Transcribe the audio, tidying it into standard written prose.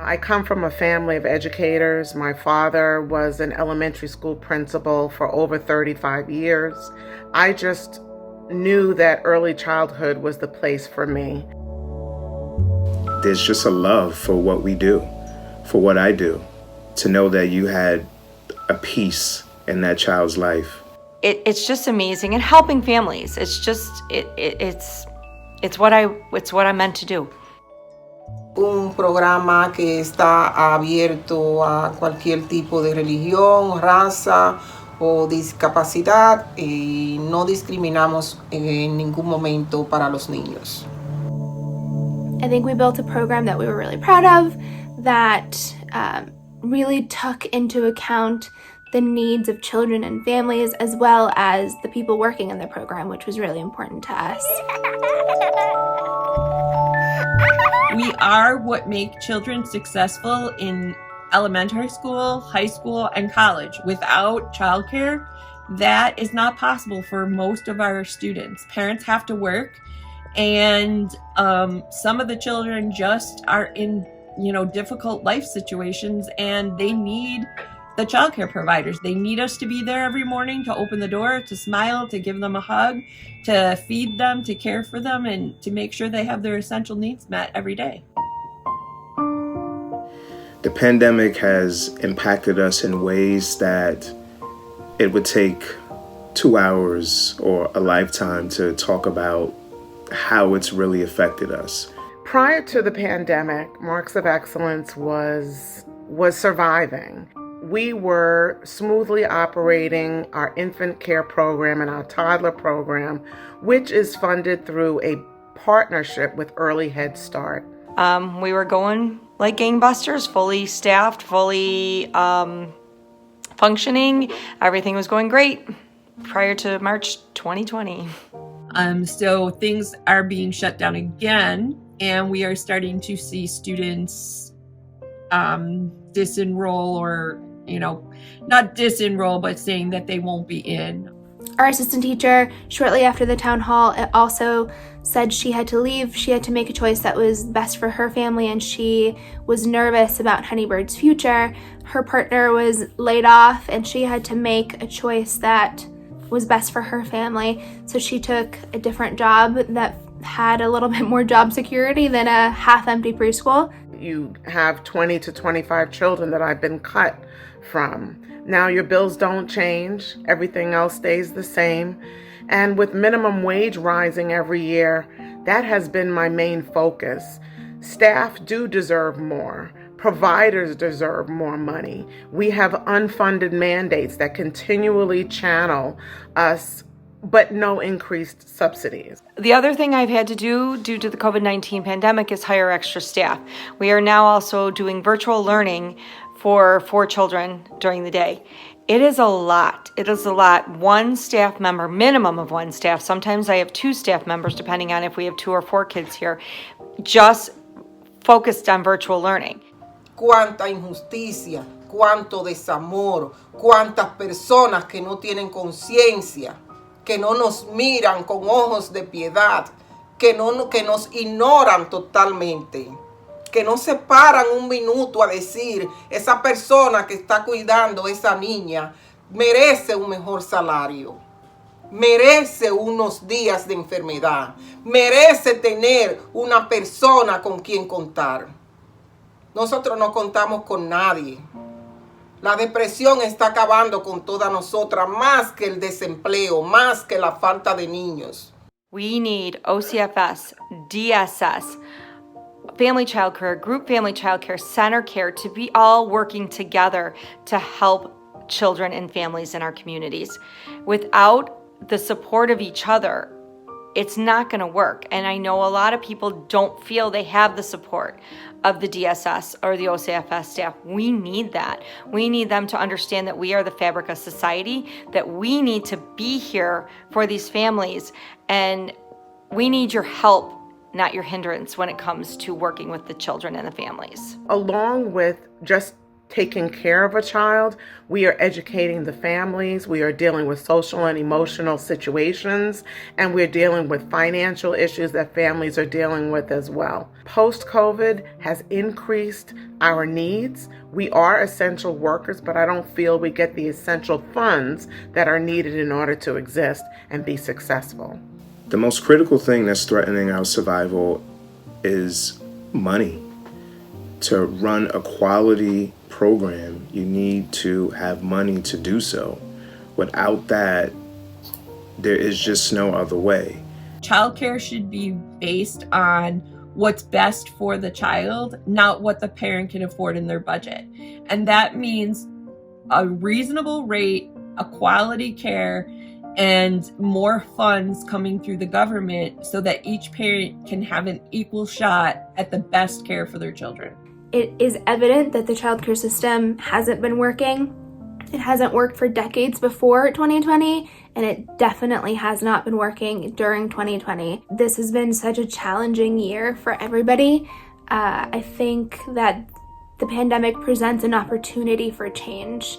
I come from a family of educators. My father was an elementary school principal for over 35 years. I just knew that early childhood was the place for me. There's just a love for what we do, for what I do, to know that you had a piece in that child's life. It's just amazing, and helping families. It's what I'm meant to do. Un programa que está abierto a cualquier tipo de religión, raza o discapacidad y no discriminamos en ningún momento para los niños. I think we built a program that we were really proud of, that really took into account the needs of children and families, as well as the people working in the program, which was really important to us. We are what make children successful in elementary school, high school, and college. Without childcare, that is not possible for most of our students. Parents have to work, and some of the children just are in, difficult life situations, and they need the childcare providers. They need us to be there every morning, to open the door, to smile, to give them a hug, to feed them, to care for them, and to make sure they have their essential needs met every day. The pandemic has impacted us in ways that it would take 2 hours or a lifetime to talk about how it's really affected us. Prior to the pandemic, Marks of Excellence was surviving. We were smoothly operating our infant care program and our toddler program, which is funded through a partnership with Early Head Start. We were going like gangbusters, fully staffed, fully functioning. Everything was going great prior to March 2020. So things are being shut down again, and we are starting to see students disenroll, or not disenroll, but saying that they won't be in. Our assistant teacher, shortly after the town hall, also said she had to leave. She had to make a choice that was best for her family, and she was nervous about Honeybird's future. Her partner was laid off, and she had to make a choice that was best for her family. So she took a different job that had a little bit more job security than a half-empty preschool. You have 20 to 25 children that I've been cut from. Now your bills don't change, everything else stays the same. And with minimum wage rising every year, that has been my main focus. Staff do deserve more. Providers deserve more money. We have unfunded mandates that continually channel us, but no increased subsidies. The other thing I've had to do due to the COVID-19 pandemic is hire extra staff. We are now also doing virtual learning for 4 children during the day. It is a lot. It is a lot. One staff member, minimum of 1 staff. Sometimes I have 2 staff members, depending on if we have 2 or 4 kids here, just focused on virtual learning. Cuánta injusticia, cuánto desamor, cuántas personas que no tienen conciencia, que no nos miran con ojos de piedad, que nos ignoran totalmente, que no se paran un minuto a decir, esa persona que está cuidando a esa niña merece un mejor salario, merece unos días de enfermedad, merece tener una persona con quien contar. Nosotros no contamos con nadie. La depresión está acabando con todas nosotras, más que el desempleo, más que la falta de niños. We need OCFS, DSS, family childcare, group family childcare, center care to be all working together to help children and families in our communities. Without the support of each other, it's not going to work. And I know a lot of people don't feel they have the support of the DSS or the OCFS staff. We need that. We need them to understand that we are the fabric of society, that we need to be here for these families, and we need your help, not your hindrance, when it comes to working with the children and the families. Along with just taking care of a child, we are educating the families, we are dealing with social and emotional situations, and we're dealing with financial issues that families are dealing with as well. Post-COVID has increased our needs. We are essential workers, but I don't feel we get the essential funds that are needed in order to exist and be successful. The most critical thing that's threatening our survival is money. To run a quality program, you need to have money to do so. Without that, there is just no other way. Childcare should be based on what's best for the child, not what the parent can afford in their budget. And that means a reasonable rate, a quality care, and more funds coming through the government so that each parent can have an equal shot at the best care for their children. It is evident that the childcare system hasn't been working. It hasn't worked for decades before 2020, and it definitely has not been working during 2020. This has been such a challenging year for everybody. I think that the pandemic presents an opportunity for change.